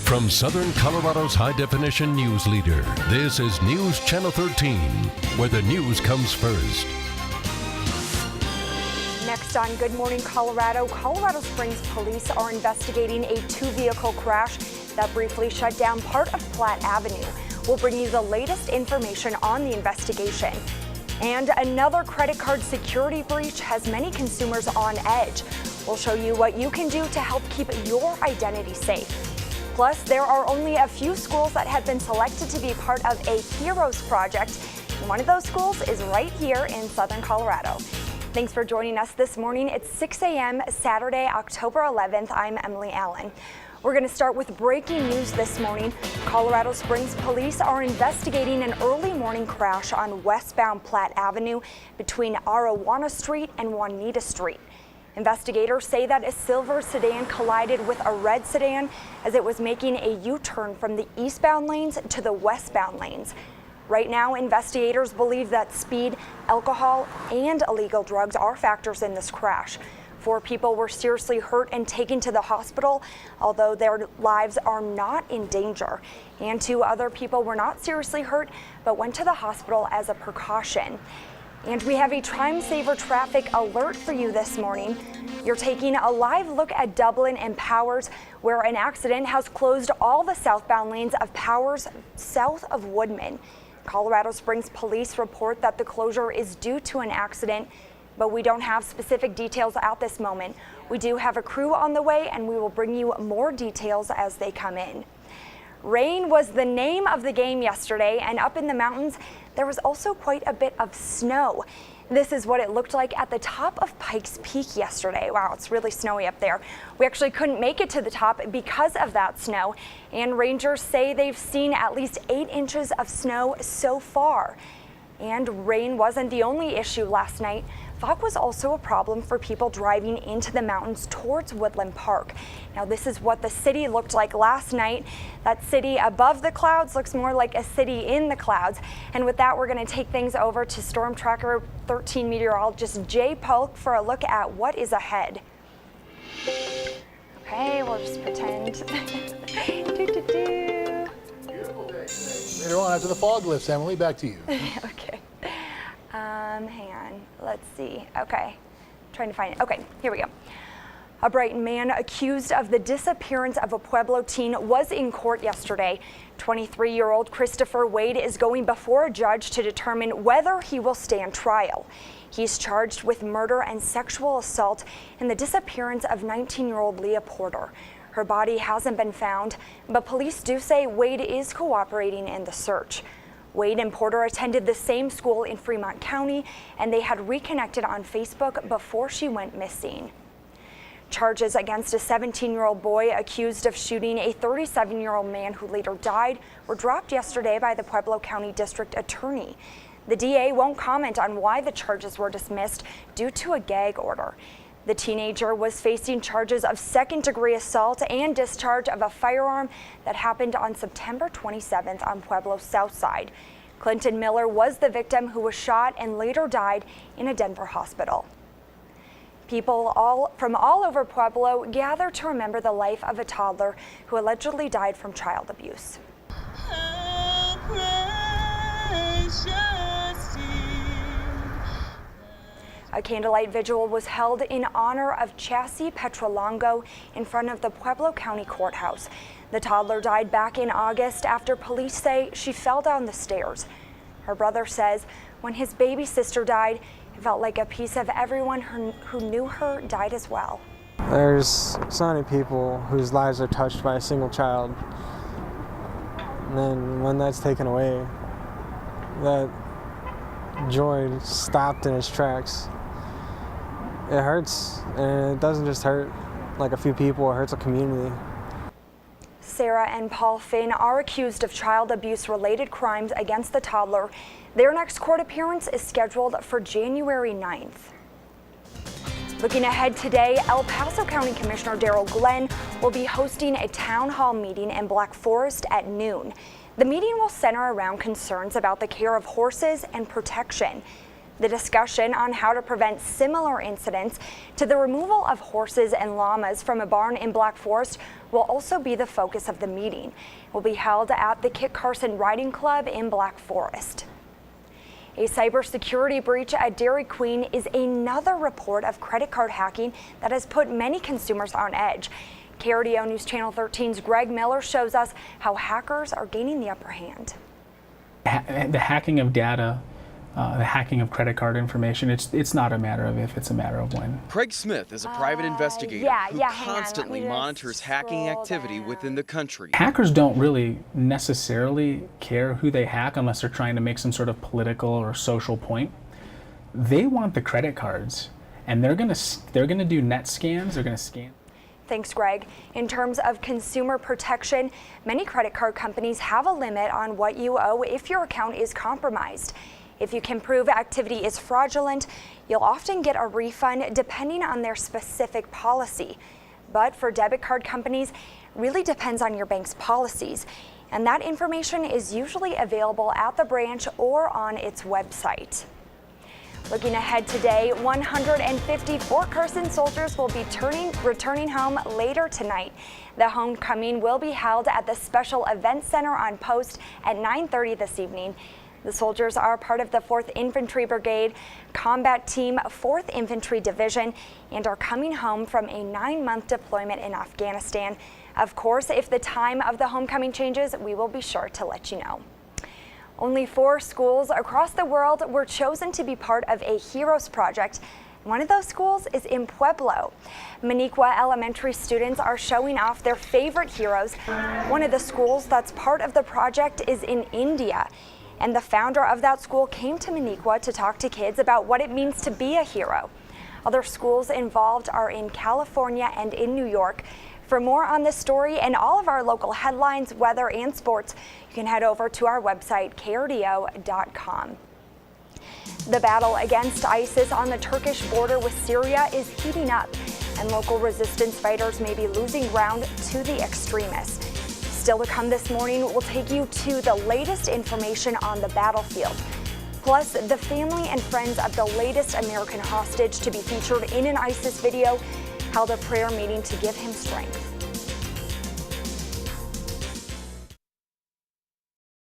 From Southern Colorado's high-definition news leader, this is News Channel 13, where the news comes first. Next on Good Morning Colorado, Colorado Springs police are investigating a two-vehicle crash that briefly shut down part of Platte Avenue. We'll bring you the latest information on the investigation. And another credit card security breach has many consumers on edge. We'll show you what you can do to help keep your identity safe. Plus, there are only a few schools that have been selected to be part of a Heroes Project. One of those schools is right here in Southern Colorado. Thanks for joining us this morning. It's 6 a.m. Saturday, October 11th. I'm Emily Allen. We're going to start with breaking news this morning. Colorado Springs police are investigating an early morning crash on westbound Platte Avenue between Arawana Street and Juanita Street. Investigators say that a silver sedan collided with a red sedan as it was making a U-turn from the eastbound lanes to the westbound lanes. Right now, investigators believe that speed, alcohol, and illegal drugs are factors in this crash. 4 people were seriously hurt and taken to the hospital, although their lives are not in danger. And 2 other people were not seriously hurt, but went to the hospital as a precaution. And we have a Time Saver traffic alert for you this morning. You're taking a live look at Dublin and Powers, where an accident has closed all the southbound lanes of Powers south of Woodman. Colorado Springs police report that the closure is due to an accident, but we don't have specific details at this moment. We do have a crew on the way, and we will bring you more details as they come in. Rain was the name of the game yesterday, and up in the mountains, there was also quite a bit of snow. This is what it looked like at the top of Pikes Peak yesterday. Wow, it's really snowy up there. We actually couldn't make it to the top because of that snow, and rangers say they've seen at least 8 inches of snow so far. And rain wasn't the only issue last night. Fog was also a problem for people driving into the mountains towards Woodland Park. Now, this is what the city looked like last night. That city above the clouds looks more like a city in the clouds. And with that, we're going to take things over to Storm Tracker 13 meteorologist Jay Polk for a look at what is ahead. Okay, we'll just pretend. Beautiful day. Later on, after the fog lifts, Emily, back to you. Okay. Hang on. Let's see. Okay. Trying to find it. Okay, here we go. A Brighton man accused of the disappearance of a Pueblo teen was in court yesterday. 23-year-old Christopher Wade is going before a judge to determine whether he will stand trial. He's charged with murder and sexual assault in the disappearance of 19-year-old Leah Porter. Her body hasn't been found, but police do say Wade is cooperating in the search. Wade and Porter attended the same school in Fremont County, and they had reconnected on Facebook before she went missing. Charges against a 17-year-old boy accused of shooting a 37-year-old man who later died were dropped yesterday by the Pueblo County District Attorney. The DA won't comment on why the charges were dismissed due to a gag order. The teenager was facing charges of second-degree assault and discharge of a firearm that happened on September 27th on Pueblo's south side. Clinton Miller was the victim who was shot and later died in a Denver hospital. People from all over Pueblo gather to remember the life of a toddler who allegedly died from child abuse. A candlelight vigil was held in honor of Chassie Petrolongo in front of the Pueblo County Courthouse. The toddler died back in August after police say she fell down the stairs. Her brother says when his baby sister died, it felt like a piece of everyone who knew her died as well. There's so many people whose lives are touched by a single child. And then when that's taken away, that joy stopped in its tracks. It hurts, and it doesn't just hurt like a few people, it hurts a community. Sarah and Paul Finn are accused of child abuse-related crimes against the toddler. Their next court appearance is scheduled for January 9th. Looking ahead today, El Paso County Commissioner Daryl Glenn will be hosting a town hall meeting in Black Forest at noon. The meeting will center around concerns about the care of horses and protection. The discussion on how to prevent similar incidents to the removal of horses and llamas from a barn in Black Forest will also be the focus of the meeting. It will be held at the Kit Carson Riding Club in Black Forest. A cybersecurity breach at Dairy Queen is another report of credit card hacking that has put many consumers on edge. KRDO News Channel 13's Greg Miller shows us how hackers are gaining the upper hand. The hacking of data, the hacking of credit card information, it's not a matter of if, it's a matter of when. Craig Smith is a private investigator who constantly monitors hacking activity within the country. Hackers don't really necessarily care who they hack unless they're trying to make some sort of political or social point. They want the credit cards, and they're gonna do net scans. They're gonna scan. Thanks, Greg. In terms of consumer protection, many credit card companies have a limit on what you owe if your account is compromised. If you can prove activity is fraudulent, you'll often get a refund depending on their specific policy. But for debit card companies, it really depends on your bank's policies. And that information is usually available at the branch or on its website. Looking ahead today, 150 Fort Carson soldiers will be returning home later tonight. The homecoming will be held at the Special Events Center on post at 9:30 this evening. The soldiers are part of the 4th Infantry Brigade, Combat Team 4th Infantry Division, and are coming home from a 9-month deployment in Afghanistan. Of course, if the time of the homecoming changes, we will be sure to let you know. Only 4 schools across the world were chosen to be part of a Heroes Project. One of those schools is in Pueblo. Maniqua Elementary students are showing off their favorite heroes. One of the schools that's part of the project is in India. And the founder of that school came to Maniqua to talk to kids about what it means to be a hero. Other schools involved are in California and in New York. For more on this story and all of our local headlines, weather, and sports, you can head over to our website, krdo.com. The battle against ISIS on the Turkish border with Syria is heating up, and local resistance fighters may be losing ground to the extremists. Still to come this morning, we'll take you to the latest information on the battlefield. Plus, the family and friends of the latest American hostage to be featured in an ISIS video held a prayer meeting to give him strength.